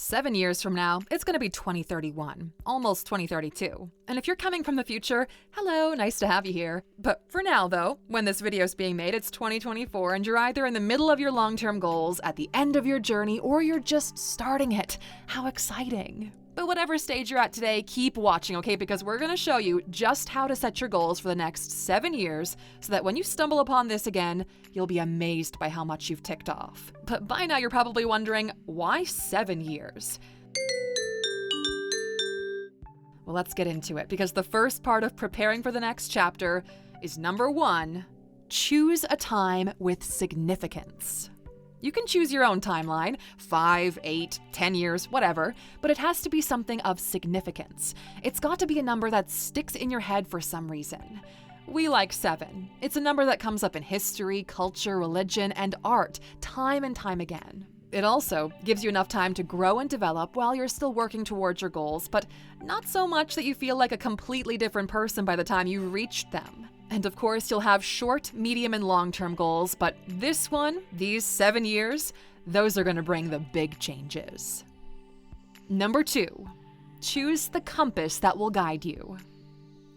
7 years from now, it's going to be 2031, almost 2032. And if you're coming from the future, hello, nice to have you here. But for now though, when this video is being made, it's 2024 and you're either in the middle of your long-term goals, at the end of your journey, or you're just starting it. How exciting. But whatever stage you're at today, keep watching, okay? Because we're going to show you just how to set your goals for the next 7 years so that when you stumble upon this again, you'll be amazed by how much you've ticked off. But by now you're probably wondering, why 7 years? Well, let's get into it, because the first part of preparing for the next chapter is number 1, choose a time with significance. You can choose your own timeline, 5, 8, 10 years, whatever, but it has to be something of significance. It's got to be a number that sticks in your head for some reason. We like 7. It's a number that comes up in history, culture, religion, and art, time and time again. It also gives you enough time to grow and develop while you're still working towards your goals, but not so much that you feel like a completely different person by the time you reached them. And of course, you'll have short, medium, and long-term goals, but this one, these 7 years, those are going to bring the big changes. Number 2, choose the compass that will guide you.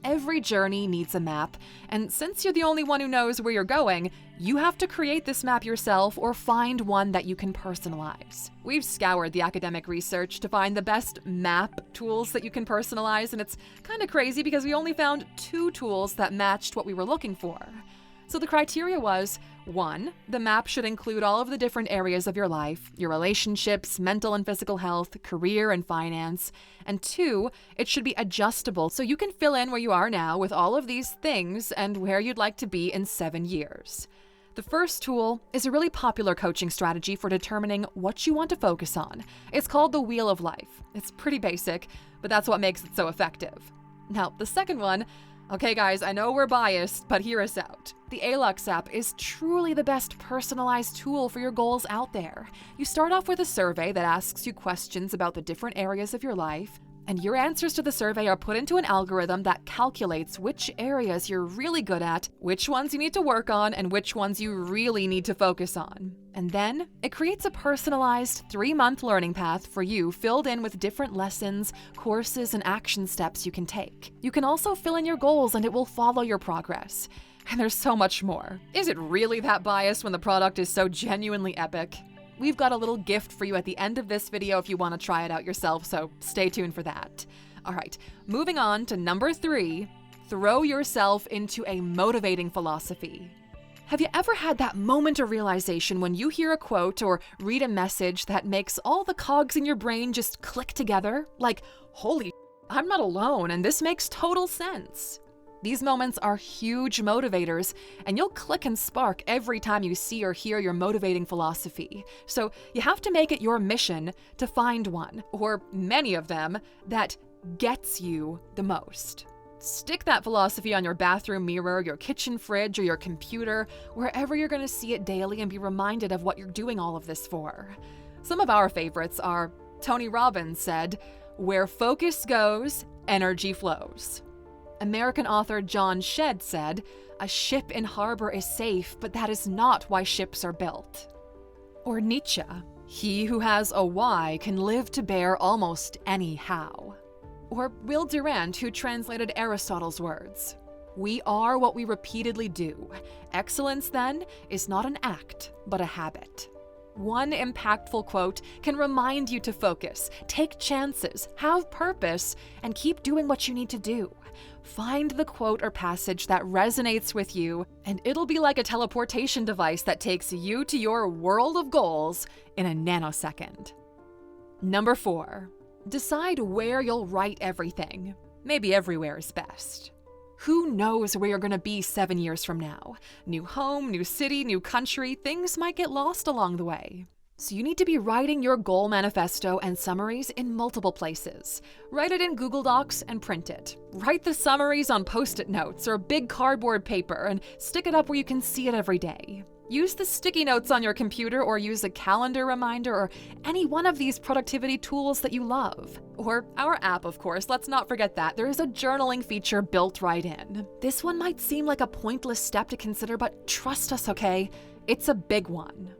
Every journey needs a map, and since you're the only one who knows where you're going, you have to create this map yourself or find one that you can personalize. We've scoured the academic research to find the best map tools that you can personalize, and it's kind of crazy because we only found 2 tools that matched what we were looking for. So the criteria was, 1, the map should include all of the different areas of your life, your relationships, mental and physical health, career and finance, and 2, it should be adjustable so you can fill in where you are now with all of these things and where you'd like to be in 7 years. The first tool is a really popular coaching strategy for determining what you want to focus on. It's called the Wheel of Life. It's pretty basic, but that's what makes it so effective. Now, the second one, okay guys, I know we're biased, but hear us out. The Alux app is truly the best personalized tool for your goals out there. You start off with a survey that asks you questions about the different areas of your life, and your answers to the survey are put into an algorithm that calculates which areas you're really good at, which ones you need to work on, and which ones you really need to focus on. And then, it creates a personalized 3-month learning path for you filled in with different lessons, courses, and action steps you can take. You can also fill in your goals and it will follow your progress. And there's so much more. Is it really that biased when the product is so genuinely epic? We've got a little gift for you at the end of this video if you want to try it out yourself, so stay tuned for that. All right, moving on to number 3, throw yourself into a motivating philosophy. Have you ever had that moment of realization when you hear a quote or read a message that makes all the cogs in your brain just click together? Like, holy, I'm not alone, and this makes total sense. These moments are huge motivators, and you'll click and spark every time you see or hear your motivating philosophy. So you have to make it your mission to find one, or many of them, that gets you the most. Stick that philosophy on your bathroom mirror, your kitchen fridge, or your computer, wherever you're going to see it daily and be reminded of what you're doing all of this for. Some of our favorites are, Tony Robbins said, "Where focus goes, energy flows." American author John Shedd said, "A ship in harbor is safe, but that is not why ships are built." Or Nietzsche, "He who has a why can live to bear almost any how." Or Will Durant, who translated Aristotle's words, "We are what we repeatedly do. Excellence, then, is not an act, but a habit." One impactful quote can remind you to focus, take chances, have purpose, and keep doing what you need to do. Find the quote or passage that resonates with you, and it'll be like a teleportation device that takes you to your world of goals in a nanosecond. Number 4, decide where you'll write everything. Maybe everywhere is best. Who knows where you're going to be 7 years from now? New home, new city, new country, things might get lost along the way. So you need to be writing your goal manifesto and summaries in multiple places. Write it in Google Docs and print it. Write the summaries on Post-it notes or big cardboard paper and stick it up where you can see it every day. Use the sticky notes on your computer or use a calendar reminder or any one of these productivity tools that you love. Or our app, of course, let's not forget that. There is a journaling feature built right in. This one might seem like a pointless step to consider, but trust us, okay? It's a big one.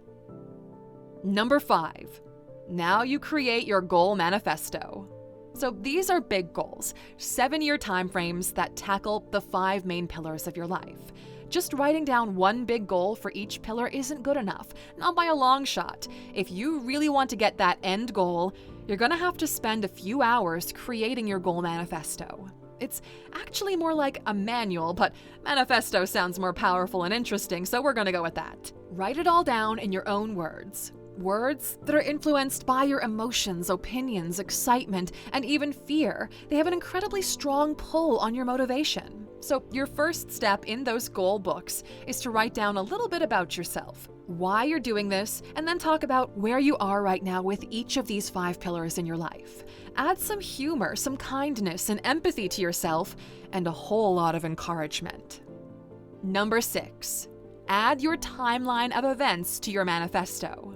Number 5, Now you create your goal manifesto. So these are big goals, 7-year timeframes that tackle the 5 main pillars of your life. Just writing down one big goal for each pillar isn't good enough, not by a long shot. If you really want to get that end goal, you're gonna have to spend a few hours creating your goal manifesto. It's actually more like a manual, but manifesto sounds more powerful and interesting, so we're gonna go with that. Write it all down in your own words. Words that are influenced by your emotions, opinions, excitement, and even fear. They have an incredibly strong pull on your motivation. So your first step in those goal books is to write down a little bit about yourself, why you're doing this, and then talk about where you are right now with each of these 5 pillars in your life. Add some humor, some kindness, and empathy to yourself, and a whole lot of encouragement. Number 6, add your timeline of events to your manifesto.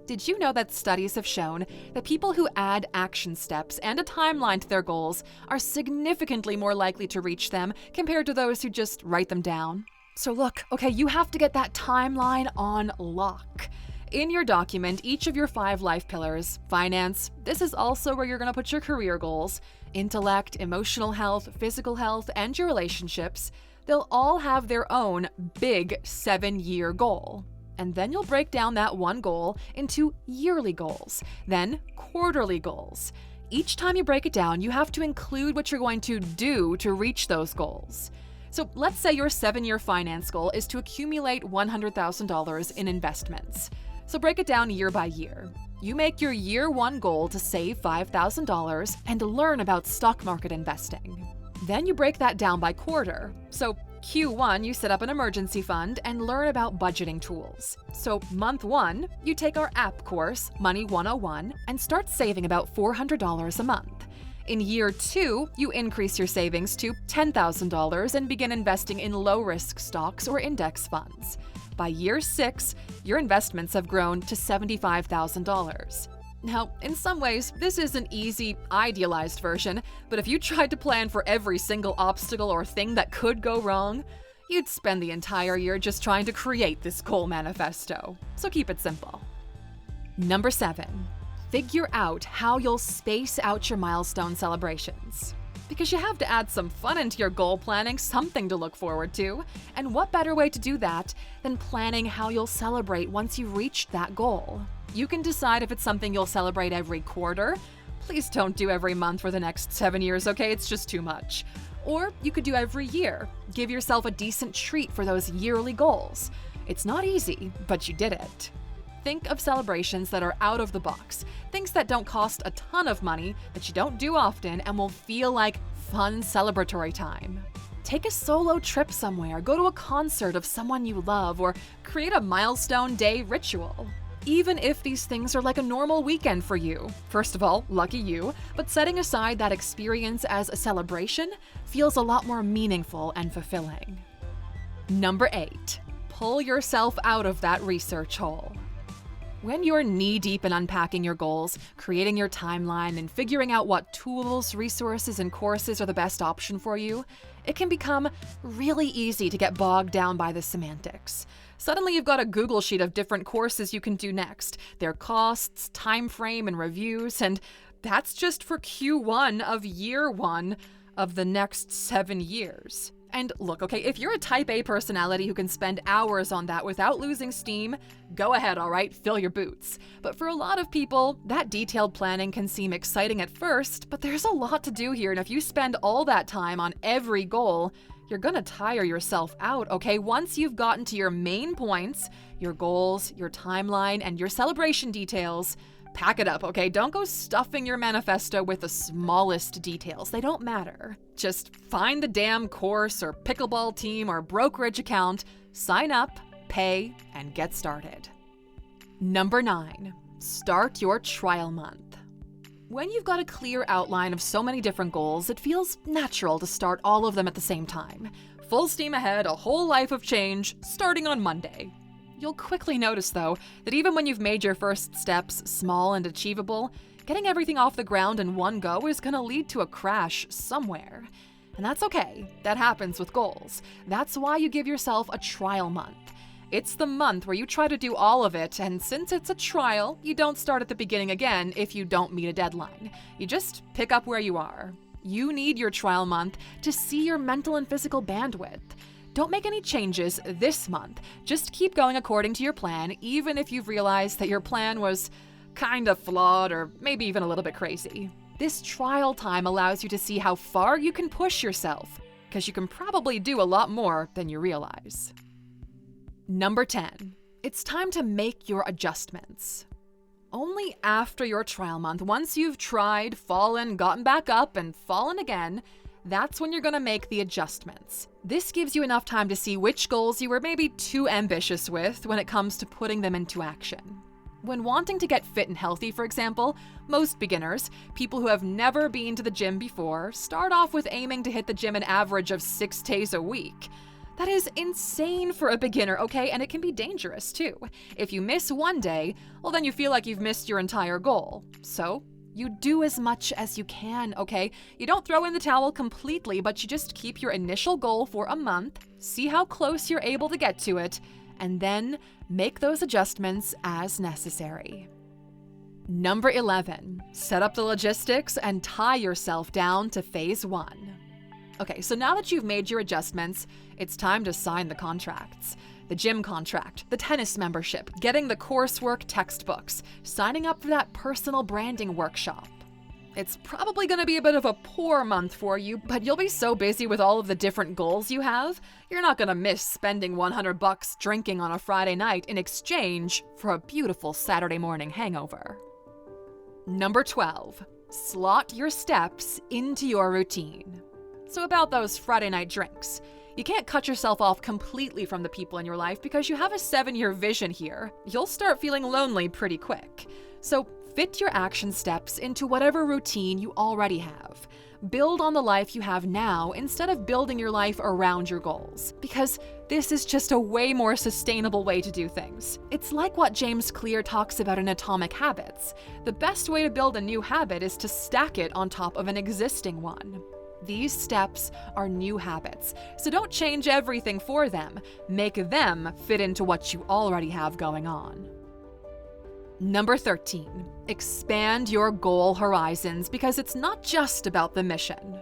Did you know that studies have shown that people who add action steps and a timeline to their goals are significantly more likely to reach them compared to those who just write them down? So look, okay, you have to get that timeline on lock. In your document, each of your 5 life pillars, finance, this is also where you're going to put your career goals, intellect, emotional health, physical health, and your relationships, they'll all have their own big 7-year goal. And then you'll break down that one goal into yearly goals, then quarterly goals. Each time you break it down, you have to include what you're going to do to reach those goals. So let's say your 7-year finance goal is to accumulate $100,000 in investments. So break it down year by year. You make your year 1 goal to save $5,000 and learn about stock market investing. Then you break that down by quarter. So Q1, you set up an emergency fund and learn about budgeting tools. So month 1, you take our app course, Money 101, and start saving about $400 a month. In year 2, you increase your savings to $10,000 and begin investing in low-risk stocks or index funds. By year 6, your investments have grown to $75,000. Now, in some ways, this is an easy, idealized version, but if you tried to plan for every single obstacle or thing that could go wrong, you'd spend the entire year just trying to create this goal manifesto. So keep it simple. Number 7, figure out how you'll space out your milestone celebrations. Because you have to add some fun into your goal planning, something to look forward to. And what better way to do that than planning how you'll celebrate once you've reached that goal? You can decide if it's something you'll celebrate every quarter. Please don't do every month for the next 7 years, okay? It's just too much. Or you could do every year. Give yourself a decent treat for those yearly goals. It's not easy, but you did it. Think of celebrations that are out of the box, things that don't cost a ton of money, that you don't do often, and will feel like fun celebratory time. Take a solo trip somewhere, go to a concert of someone you love, or create a milestone day ritual. Even if these things are like a normal weekend for you. First of all, lucky you, but setting aside that experience as a celebration feels a lot more meaningful and fulfilling. Number 8, pull yourself out of that research hole. When you're knee-deep in unpacking your goals, creating your timeline, and figuring out what tools, resources, and courses are the best option for you, it can become really easy to get bogged down by the semantics. Suddenly you've got a Google sheet of different courses you can do next, their costs, time frame, and reviews, and that's just for Q1 of year 1 of the next 7 years. And look, okay, if you're a type A personality who can spend hours on that without losing steam, go ahead, all right, fill your boots. But for a lot of people, that detailed planning can seem exciting at first, but there's a lot to do here, and if you spend all that time on every goal, you're gonna tire yourself out, okay? Once you've gotten to your main points, your goals, your timeline, and your celebration details, pack it up, okay? Don't go stuffing your manifesto with the smallest details. They don't matter. Just find the damn course or pickleball team or brokerage account, sign up, pay, and get started. Number 9, start your trial month. When you've got a clear outline of so many different goals, it feels natural to start all of them at the same time. Full steam ahead, a whole life of change, starting on Monday. You'll quickly notice, though, that even when you've made your first steps small and achievable, getting everything off the ground in one go is going to lead to a crash somewhere. And that's okay. That happens with goals. That's why you give yourself a trial month. It's the month where you try to do all of it, and since it's a trial, you don't start at the beginning again if you don't meet a deadline. You just pick up where you are. You need your trial month to see your mental and physical bandwidth. Don't make any changes this month. Just keep going according to your plan, even if you've realized that your plan was kind of flawed or maybe even a little bit crazy. This trial time allows you to see how far you can push yourself, because you can probably do a lot more than you realize. Number 10. It's time to make your adjustments. Only after your trial month, once you've tried, fallen, gotten back up, and fallen again, that's when you're going to make the adjustments. This gives you enough time to see which goals you were maybe too ambitious with when it comes to putting them into action. When wanting to get fit and healthy, for example, most beginners, people who have never been to the gym before, start off with aiming to hit the gym an average of 6 days a week. That is insane for a beginner, okay? And it can be dangerous too. If you miss one day, well, then you feel like you've missed your entire goal. So you do as much as you can, okay? You don't throw in the towel completely, but you just keep your initial goal for a month, see how close you're able to get to it, and then make those adjustments as necessary. Number 11, set up the logistics and tie yourself down to phase 1. Okay, so now that you've made your adjustments, it's time to sign the contracts. The gym contract, the tennis membership, getting the coursework textbooks, signing up for that personal branding workshop. It's probably going to be a bit of a poor month for you, but you'll be so busy with all of the different goals you have, you're not going to miss spending $100 drinking on a Friday night in exchange for a beautiful Saturday morning hangover. Number 12, slot your steps into your routine. So about those Friday night drinks. You can't cut yourself off completely from the people in your life because you have a 7-year vision here. You'll start feeling lonely pretty quick. So fit your action steps into whatever routine you already have. Build on the life you have now instead of building your life around your goals, because this is just a way more sustainable way to do things. It's like what James Clear talks about in Atomic Habits. The best way to build a new habit is to stack it on top of an existing one. These steps are new habits, so don't change everything for them. Make them fit into what you already have going on. Number 13, expand your goal horizons, because it's not just about the mission.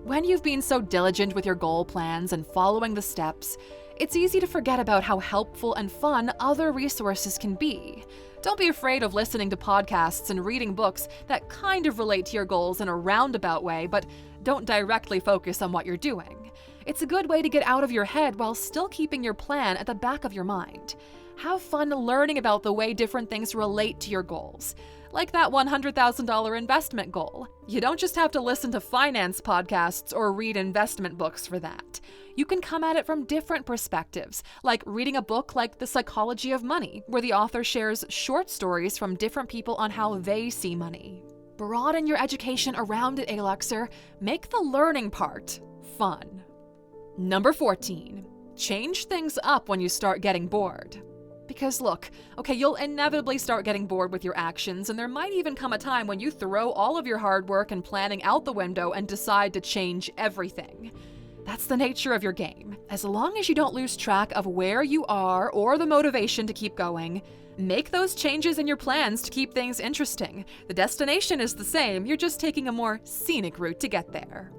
When you've been so diligent with your goal plans and following the steps, it's easy to forget about how helpful and fun other resources can be. Don't be afraid of listening to podcasts and reading books that kind of relate to your goals in a roundabout way, but don't directly focus on what you're doing. It's a good way to get out of your head while still keeping your plan at the back of your mind. Have fun learning about the way different things relate to your goals. Like that $100,000 investment goal. You don't just have to listen to finance podcasts or read investment books for that. You can come at it from different perspectives, like reading a book like The Psychology of Money, where the author shares short stories from different people on how they see money. Broaden your education around it, Aluxer. Make the learning part fun. Number 14, change things up when you start getting bored. Because look, okay, you'll inevitably start getting bored with your actions, and there might even come a time when you throw all of your hard work and planning out the window and decide to change everything. That's the nature of your game. As long as you don't lose track of where you are or the motivation to keep going, make those changes in your plans to keep things interesting. The destination is the same, you're just taking a more scenic route to get there.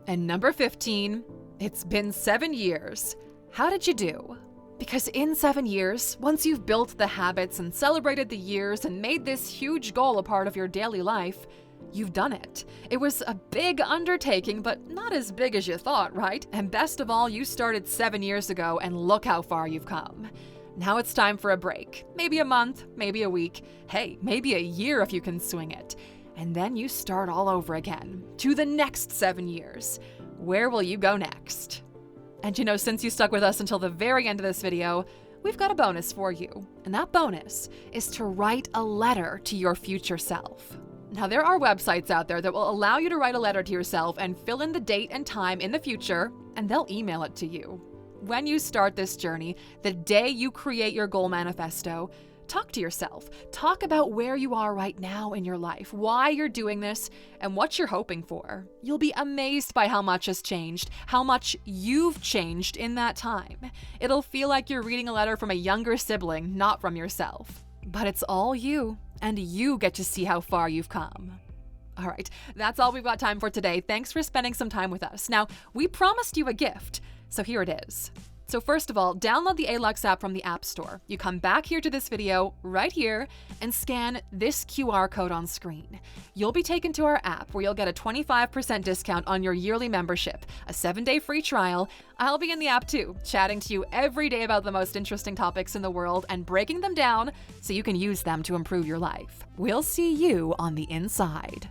And number 15, it's been 7 years. How did you do? Because in 7 years, once you've built the habits and celebrated the years and made this huge goal a part of your daily life, you've done it. It was a big undertaking, but not as big as you thought, right? And best of all, you started 7 years ago, and look how far you've come. Now it's time for a break. Maybe a month, maybe a week, hey, maybe a year if you can swing it. And then you start all over again, to the next 7 years. Where will you go next? And you know, since you stuck with us until the very end of this video, we've got a bonus for you. And that bonus is to write a letter to your future self. Now, there are websites out there that will allow you to write a letter to yourself and fill in the date and time in the future, and they'll email it to you. When you start this journey, the day you create your goal manifesto, Talk to yourself. Talk about where you are right now in your life, why you're doing this, and what you're hoping for. You'll be amazed by how much has changed, how much you've changed in that time. It'll feel like you're reading a letter from a younger sibling, not from yourself. But it's all you, and you get to see how far you've come. All right, that's all we've got time for today. Thanks for spending some time with us. Now, we promised you a gift, so here it is. So first of all, download the Alux app from the App Store. You come back here to this video, right here, and scan this QR code on screen. You'll be taken to our app where you'll get a 25% discount on your yearly membership, a 7-day free trial. I'll be in the app too, chatting to you every day about the most interesting topics in the world and breaking them down so you can use them to improve your life. We'll see you on the inside.